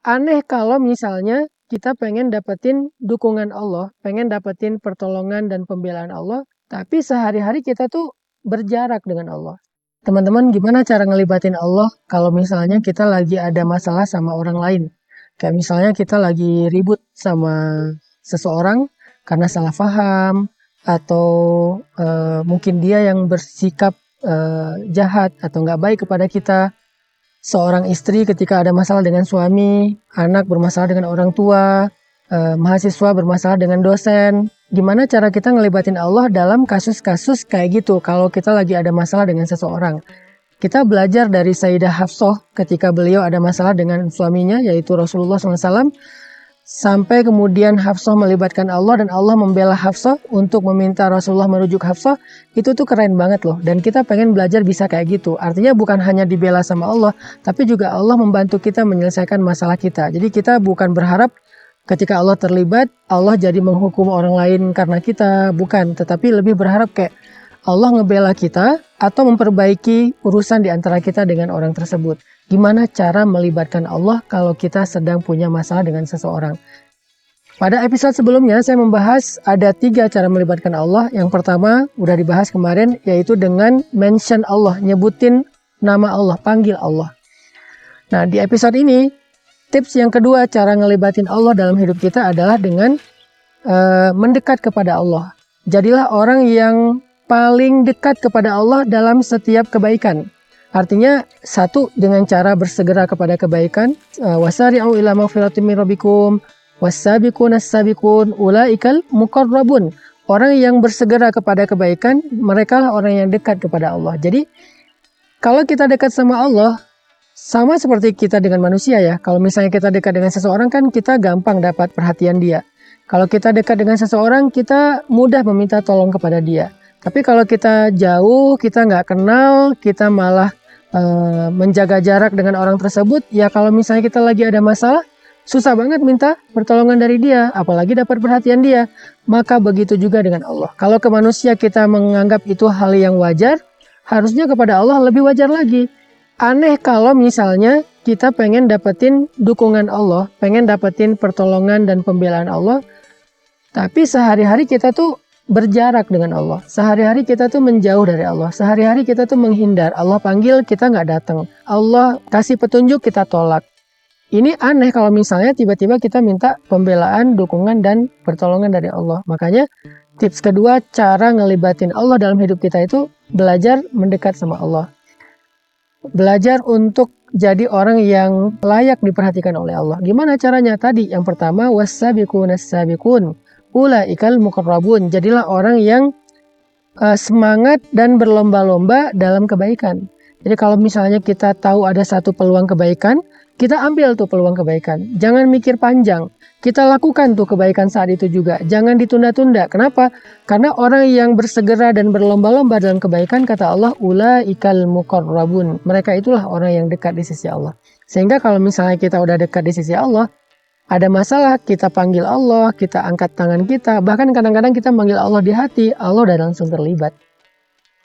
Aneh kalau misalnya kita pengen dapetin dukungan Allah, pengen dapetin pertolongan dan pembelaan Allah, tapi sehari-hari kita tuh berjarak dengan Allah. Teman-teman, gimana cara ngelibatin Allah kalau misalnya kita lagi ada masalah sama orang lain? Kayak misalnya kita lagi ribut sama seseorang karena salah paham, atau mungkin dia yang bersikap jahat atau nggak baik kepada kita. Seorang istri ketika ada masalah dengan suami, anak bermasalah dengan orang tua, mahasiswa bermasalah dengan dosen. Gimana cara kita ngelibatin Allah dalam kasus-kasus kayak gitu kalau kita lagi ada masalah dengan seseorang? Kita belajar dari Sayyidah Hafsah ketika beliau ada masalah dengan suaminya yaitu Rasulullah SAW. Sampai kemudian Hafsah melibatkan Allah dan Allah membela Hafsah untuk meminta Rasulullah merujuk Hafsah. Itu tuh keren banget loh. Dan kita pengen belajar bisa kayak gitu. Artinya bukan hanya dibela sama Allah, tapi juga Allah membantu kita menyelesaikan masalah kita. Jadi kita bukan berharap ketika Allah terlibat, Allah jadi menghukum orang lain karena kita. Bukan, tetapi lebih berharap kayak Allah ngebela kita atau memperbaiki urusan di antara kita dengan orang tersebut. Gimana cara melibatkan Allah kalau kita sedang punya masalah dengan seseorang? Pada episode sebelumnya saya membahas ada 3 cara melibatkan Allah. Yang pertama udah dibahas kemarin yaitu dengan mention Allah, nyebutin nama Allah, panggil Allah. Nah di episode ini tips yang kedua cara ngelibatin Allah dalam hidup kita adalah dengan mendekat kepada Allah. Jadilah orang yang paling dekat kepada Allah dalam setiap kebaikan. Artinya satu dengan cara bersegera kepada kebaikan, wasari'u ila maghfiratin min rabbikum was-sabiqun as-sabiqun ulaikal muqarrabun. Orang yang bersegera kepada kebaikan, mereka lah orang yang dekat kepada Allah. Jadi kalau kita dekat sama Allah, sama seperti kita dengan manusia ya. Kalau misalnya kita dekat dengan seseorang kan kita gampang dapat perhatian dia. Kalau kita dekat dengan seseorang, kita mudah meminta tolong kepada dia. Tapi kalau kita jauh, kita nggak kenal, kita malah menjaga jarak dengan orang tersebut, ya kalau misalnya kita lagi ada masalah, susah banget minta pertolongan dari dia, apalagi dapat perhatian dia. Maka begitu juga dengan Allah. Kalau ke manusia kita menganggap itu hal yang wajar, harusnya kepada Allah lebih wajar lagi. Aneh kalau misalnya kita pengen dapetin dukungan Allah, pengen dapetin pertolongan dan pembelaan Allah, tapi sehari-hari kita tuh berjarak dengan Allah. Sehari-hari kita tuh menjauh dari Allah. Sehari-hari kita tuh menghindar. Allah panggil, kita nggak datang. Allah kasih petunjuk, kita tolak. Ini aneh kalau misalnya tiba-tiba kita minta pembelaan, dukungan, dan pertolongan dari Allah. Makanya tips kedua, cara ngelibatin Allah dalam hidup kita itu belajar mendekat sama Allah. Belajar untuk jadi orang yang layak diperhatikan oleh Allah. Gimana caranya? Tadi yang pertama, was-sabiqun as-sabiqun ulaikal muqarrabun. Jadilah orang yang semangat dan berlomba-lomba dalam kebaikan. Jadi kalau misalnya kita tahu ada satu peluang kebaikan, kita ambil tuh peluang kebaikan. Jangan mikir panjang. Kita lakukan tuh kebaikan saat itu juga. Jangan ditunda-tunda. Kenapa? Karena orang yang bersegera dan berlomba-lomba dalam kebaikan, kata Allah, ulaikal muqarrabun. Mereka itulah orang yang dekat di sisi Allah. Sehingga kalau misalnya kita udah dekat di sisi Allah, ada masalah, kita panggil Allah, kita angkat tangan kita, bahkan kadang-kadang kita manggil Allah di hati, Allah udah langsung terlibat.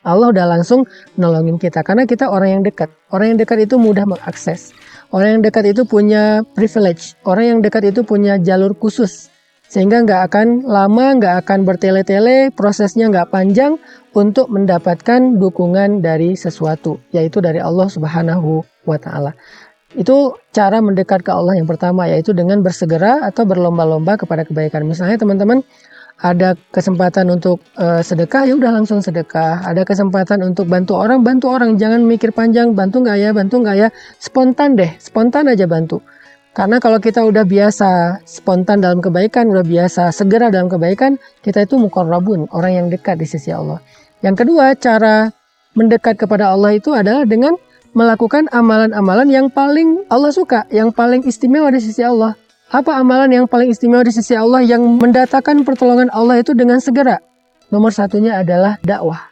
Allah udah langsung nolongin kita, karena kita orang yang dekat. Orang yang dekat itu mudah mengakses. Orang yang dekat itu punya privilege. Orang yang dekat itu punya jalur khusus. Sehingga nggak akan lama, nggak akan bertele-tele, prosesnya nggak panjang untuk mendapatkan dukungan dari sesuatu, yaitu dari Allah Subhanahu wa Ta'ala. Itu cara mendekat ke Allah yang pertama, yaitu dengan bersegera atau berlomba-lomba kepada kebaikan. Misalnya teman-teman ada kesempatan untuk sedekah, ya udah langsung sedekah. Ada kesempatan untuk bantu orang, jangan mikir panjang, bantu nggak ya, spontan deh, spontan aja bantu. Karena kalau kita udah biasa spontan dalam kebaikan, udah biasa segera dalam kebaikan, kita itu muqarrabun, orang yang dekat di sisi Allah. Yang kedua, cara mendekat kepada Allah itu adalah dengan melakukan amalan-amalan yang paling Allah suka, yang paling istimewa di sisi Allah. Apa amalan yang paling istimewa di sisi Allah yang mendatangkan pertolongan Allah itu dengan segera? Nomor satunya adalah dakwah.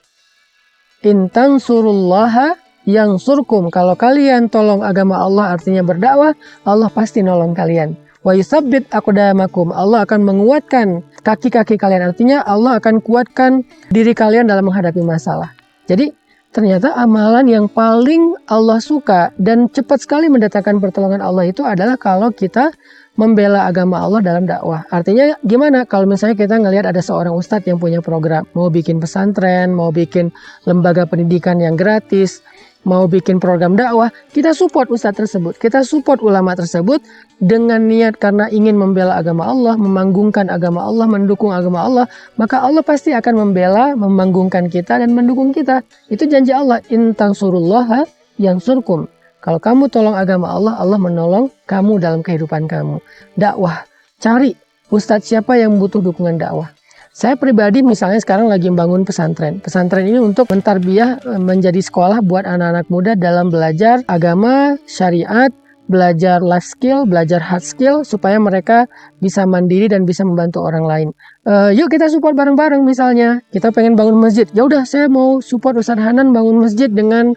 In tansurullaha yansurkum. Kalau kalian tolong agama Allah artinya berdakwah, Allah pasti nolong kalian. Wa yusabbit aqdamakum. Allah akan menguatkan kaki-kaki kalian. Artinya Allah akan kuatkan diri kalian dalam menghadapi masalah. Jadi Ternyata amalan yang paling Allah suka dan cepat sekali mendatangkan pertolongan Allah itu adalah kalau kita membela agama Allah dalam dakwah. Artinya gimana? Kalau misalnya kita ngelihat ada seorang ustadz yang punya program, mau bikin pesantren, mau bikin lembaga pendidikan yang gratis, mau bikin program dakwah, kita support ustadz tersebut, kita support ulama tersebut dengan niat karena ingin membela agama Allah, memanggungkan agama Allah, mendukung agama Allah, maka Allah pasti akan membela, memanggungkan kita dan mendukung kita. Itu janji Allah, in tansurullaha yansurkum. Kalau kamu tolong agama Allah, Allah menolong kamu dalam kehidupan kamu. Dakwah, cari ustadz siapa yang butuh dukungan dakwah. Saya pribadi misalnya sekarang lagi membangun pesantren. Pesantren ini untuk mentarbiyah menjadi sekolah buat anak-anak muda dalam belajar agama, syariat, belajar life skill, belajar hard skill supaya mereka bisa mandiri dan bisa membantu orang lain. Yuk kita support bareng-bareng misalnya. Kita pengen bangun masjid. Ya udah saya mau support Ustadz Hanan bangun masjid dengan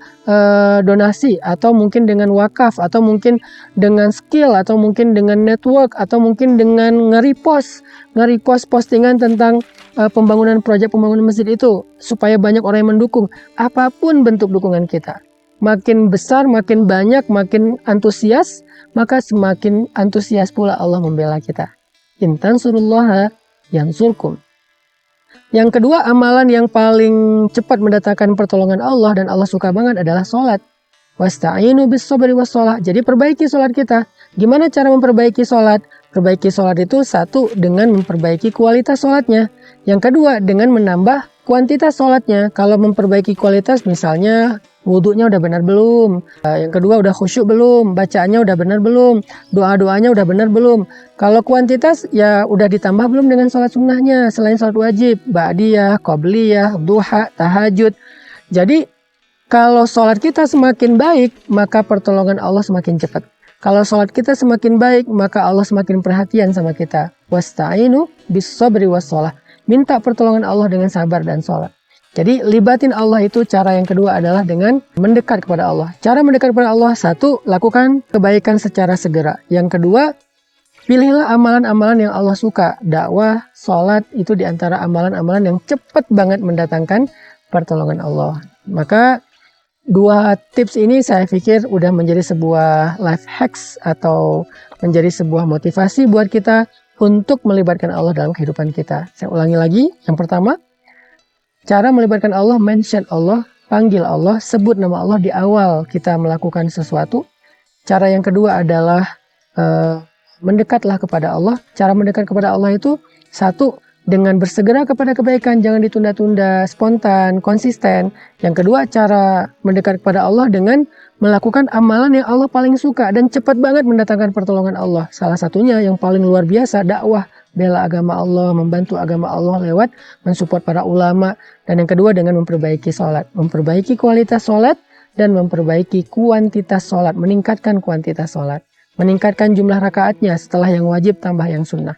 donasi atau mungkin dengan wakaf atau mungkin dengan skill atau mungkin dengan network atau mungkin dengan nge-repost postingan tentang pembangunan proyek pembangunan masjid itu supaya banyak orang yang mendukung. Apapun bentuk dukungan kita. Makin besar, makin banyak, makin antusias, maka semakin antusias pula Allah membela kita. In tansurullaha yansurkum. Yang kedua, amalan yang paling cepat mendatangkan pertolongan Allah dan Allah suka banget adalah sholat. Wasta'inu bis sabri was sholat. Jadi perbaiki sholat kita. Gimana cara memperbaiki sholat? Perbaiki sholat itu satu, dengan memperbaiki kualitas sholatnya. Yang kedua, dengan menambah kuantitas sholatnya. Kalau memperbaiki kualitas misalnya wudhunya udah benar belum? Yang kedua udah khusyuk belum? Bacaannya udah benar belum? Doa-doanya udah benar belum? Kalau kuantitas ya udah ditambah belum dengan sholat sunnahnya selain sholat wajib, ba'diyah, qobliyah, duha, tahajud. Jadi kalau sholat kita semakin baik maka pertolongan Allah semakin cepat. Kalau sholat kita semakin baik maka Allah semakin perhatian sama kita. Wasta'inu bis sabri was sholat. Minta pertolongan Allah dengan sabar dan sholat. Jadi libatin Allah itu cara yang kedua adalah dengan mendekat kepada Allah. Cara mendekat kepada Allah, satu, lakukan kebaikan secara segera. Yang kedua, pilihlah amalan-amalan yang Allah suka. Dakwah, sholat itu diantara amalan-amalan yang cepat banget mendatangkan pertolongan Allah. Maka dua tips ini saya pikir udah menjadi sebuah life hacks atau menjadi sebuah motivasi buat kita untuk melibatkan Allah dalam kehidupan kita. Saya ulangi lagi, yang pertama, cara melibatkan Allah, mention Allah, panggil Allah, sebut nama Allah di awal kita melakukan sesuatu. Cara yang kedua adalah mendekatlah kepada Allah. Cara mendekat kepada Allah itu satu, dengan bersegera kepada kebaikan, jangan ditunda-tunda, spontan, konsisten. Yang kedua, cara mendekat kepada Allah dengan melakukan amalan yang Allah paling suka dan cepat banget mendatangkan pertolongan Allah. Salah satunya yang paling luar biasa, dakwah. Bela agama Allah, membantu agama Allah lewat mensupport para ulama. Dan yang kedua dengan memperbaiki sholat. Memperbaiki kualitas sholat dan memperbaiki kuantitas sholat. Meningkatkan kuantitas sholat. Meningkatkan jumlah rakaatnya setelah yang wajib tambah yang sunnah.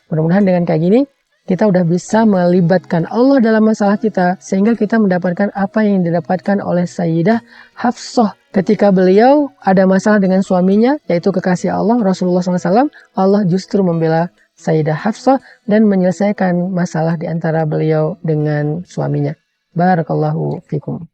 Mudah-mudahan dengan kayak gini kita udah bisa melibatkan Allah dalam masalah kita. Sehingga kita mendapatkan apa yang didapatkan oleh Sayyidah Hafsah. Ketika beliau ada masalah dengan suaminya, yaitu kekasih Allah, Rasulullah SAW. Allah justru membela Sayyidah Hafsah dan menyelesaikan masalah di antara beliau dengan suaminya. Barakallahu fikum.